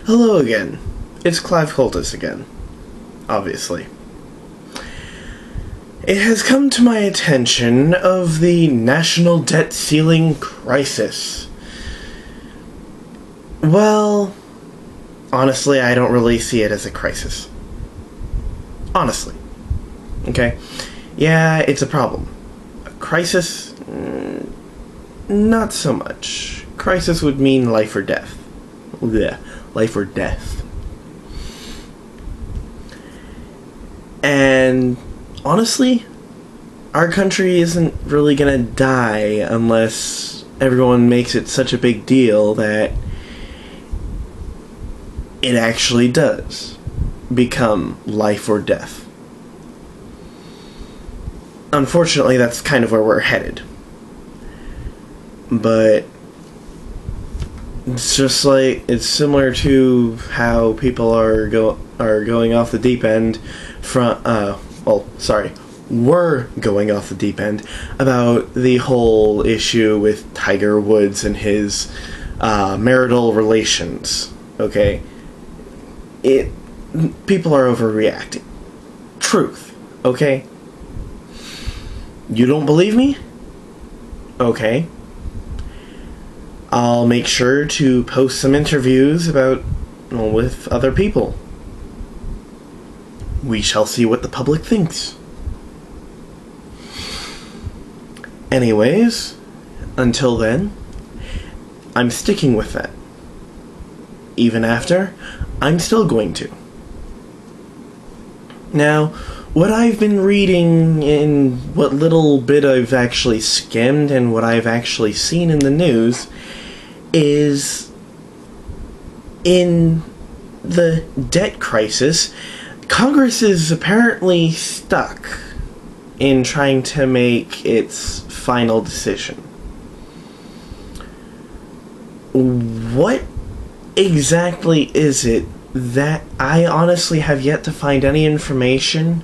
Hello again. It's Clive Coltis again. Obviously. It has come to my attention of the national debt ceiling crisis. Well, honestly, I don't really see it as a crisis. Honestly. Okay? Yeah, it's a problem. A crisis? Not so much. Crisis would mean life or death. Yeah, life or death. And honestly, our country isn't really gonna die unless everyone makes it such a big deal that it actually does become life or death. Unfortunately, that's kind of where we're headed. But it's just like, it's similar to how people are going off the deep end from, were going off the deep end about the whole issue with Tiger Woods and his marital relations. Okay? People are overreacting. Truth. Okay? You don't believe me? Okay. I'll make sure to post some interviews with other people. We shall see what the public thinks. Anyways, until then, I'm sticking with that. Even after, I'm still going to. Now, what I've been reading in what little bit I've actually skimmed and what I've actually seen in the news is, in the debt crisis, Congress is apparently stuck in trying to make its final decision. What exactly is it that I honestly have yet to find any information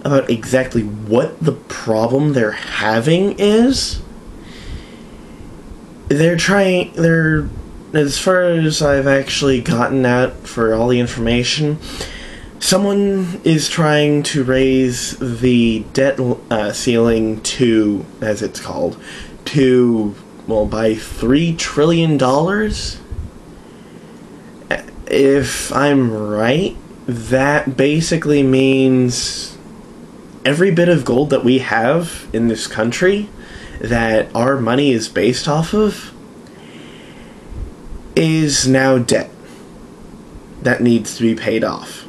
about exactly what the problem they're having is? As far as I've actually gotten at for all the information, someone is trying to raise the debt ceiling to, as it's called, by $3 trillion? If I'm right, that basically means every bit of gold that we have in this country that our money is based off of is now debt that needs to be paid off.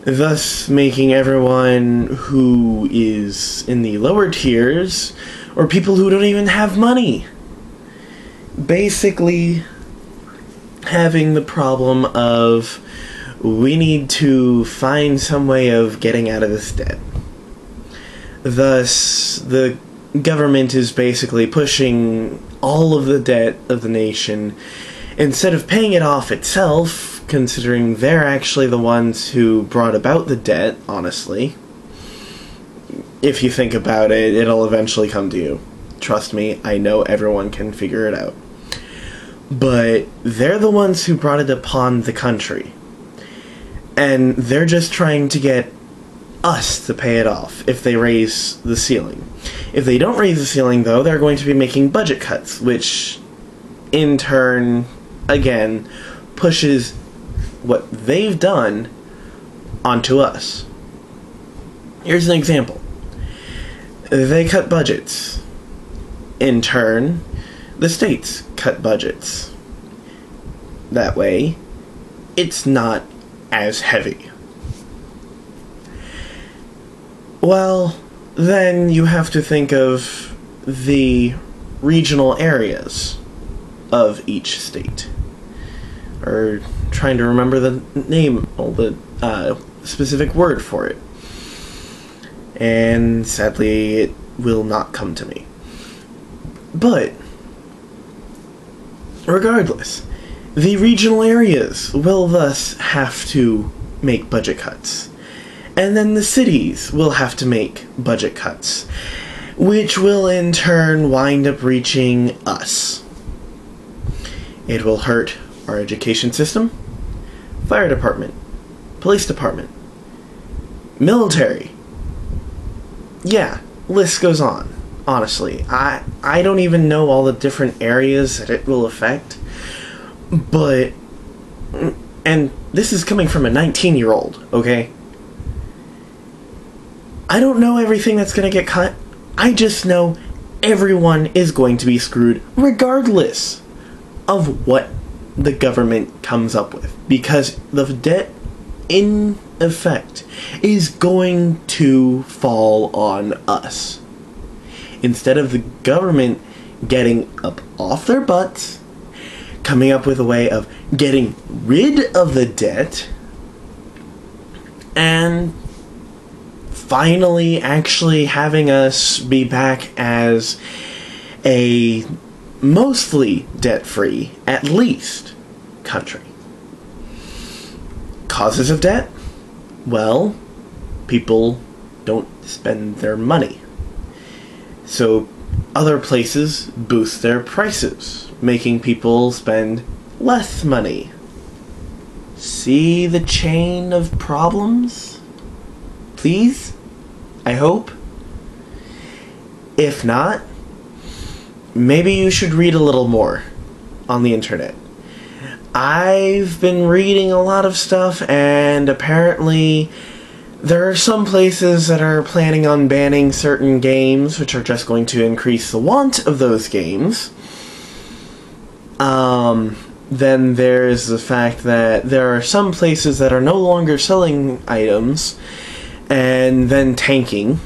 Thus making everyone who is in the lower tiers, or people who don't even have money, basically having the problem of, we need to find some way of getting out of this debt. Thus, the government is basically pushing all of the debt of the nation, instead of paying it off itself, considering they're actually the ones who brought about the debt, honestly. If you think about it, it'll eventually come to you. Trust me, I know everyone can figure it out. But they're the ones who brought it upon the country. And they're just trying to get us to pay it off if they raise the ceiling. If they don't raise the ceiling, though, they're going to be making budget cuts, which in turn, again, pushes what they've done onto us. Here's an example. They cut budgets. In turn, the states cut budgets. That way, it's not as heavy. Well, then you have to think of the regional areas of each state. Or trying to remember the name, or the specific word for it. And sadly, it will not come to me. But regardless, the regional areas will thus have to make budget cuts. And then the cities will have to make budget cuts, which will in turn wind up reaching us. It will hurt our education system, fire department, police department, military. Yeah, list goes on. Honestly, I don't even know all the different areas that it will affect, but, and this is coming from a 19-year-old, okay? I don't know everything that's going to get cut. I just know everyone is going to be screwed regardless of what the government comes up with, because the debt in effect is going to fall on us. Instead of the government getting up off their butts, coming up with a way of getting rid of the debt, and finally actually having us be back as a mostly debt-free, at least, country. Causes of debt? Well, people don't spend their money. So other places boost their prices, making people spend less money. See the chain of problems? Please? I hope. If not, maybe you should read a little more on the internet. I've been reading a lot of stuff, and apparently there are some places that are planning on banning certain games, which are just going to increase the want of those games. Then there's the fact that there are some places that are no longer selling items, and then tanking.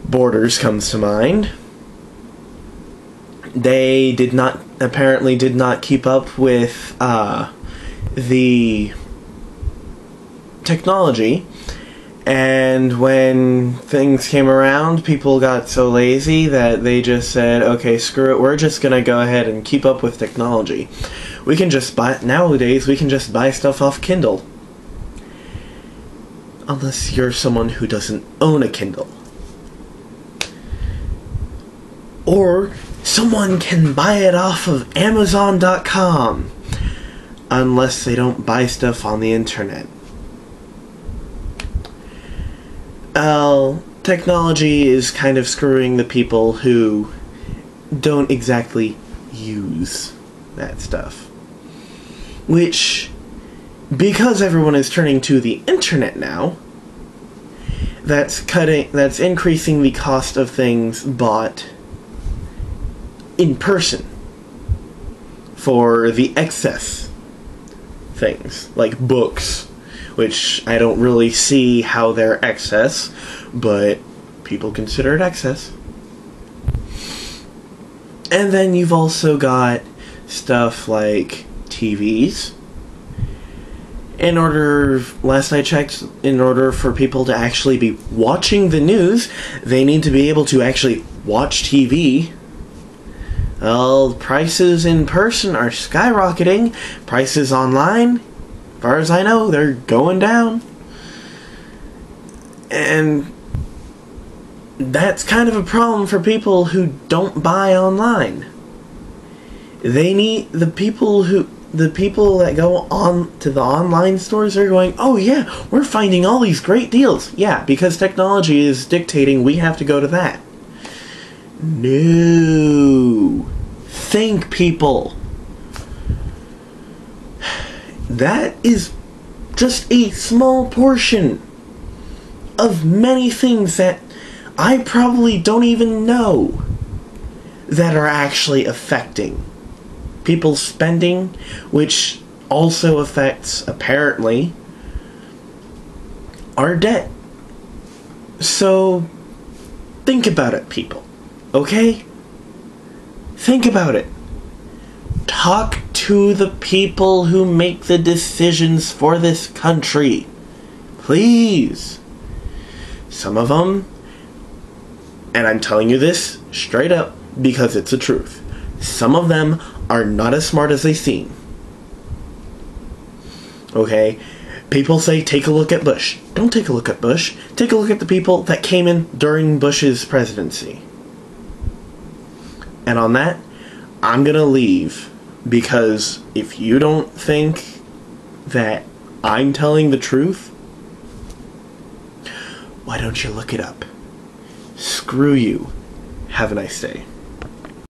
Borders comes to mind. They apparently did not keep up with the technology, and when things came around, people got so lazy that they just said, okay, screw it, we're just gonna go ahead and keep up with technology. Nowadays we can just buy stuff off Kindle. Unless you're someone who doesn't own a Kindle. Or someone can buy it off of Amazon.com. Unless they don't buy stuff on the internet. Technology is kind of screwing the people who don't exactly use that stuff. Which, because everyone is turning to the internet now, that's increasing the cost of things bought in person for the excess things, like books, which I don't really see how they're excess, but people consider it excess. And then you've also got stuff like TVs. Last I checked, in order for people to actually be watching the news, they need to be able to actually watch TV. Well, prices in person are skyrocketing. Prices online, as far as I know, they're going down. And that's kind of a problem for people who don't buy online. The people that go on to the online stores are going, oh yeah, we're finding all these great deals. Yeah, because technology is dictating we have to go to that. No. Think, people. That is just a small portion of many things that I probably don't even know that are actually affecting people's spending, which also affects, apparently, our debt. So, think about it, people. Okay? Think about it. Talk to the people who make the decisions for this country. Please. Some of them, and I'm telling you this straight up because it's the truth, some of them are not as smart as they seem. Okay? People say, take a look at Bush. Don't take a look at Bush. Take a look at the people that came in during Bush's presidency. And on that, I'm gonna leave Because if you don't think that I'm telling the truth, why don't you look it up? Screw you. Have a nice day.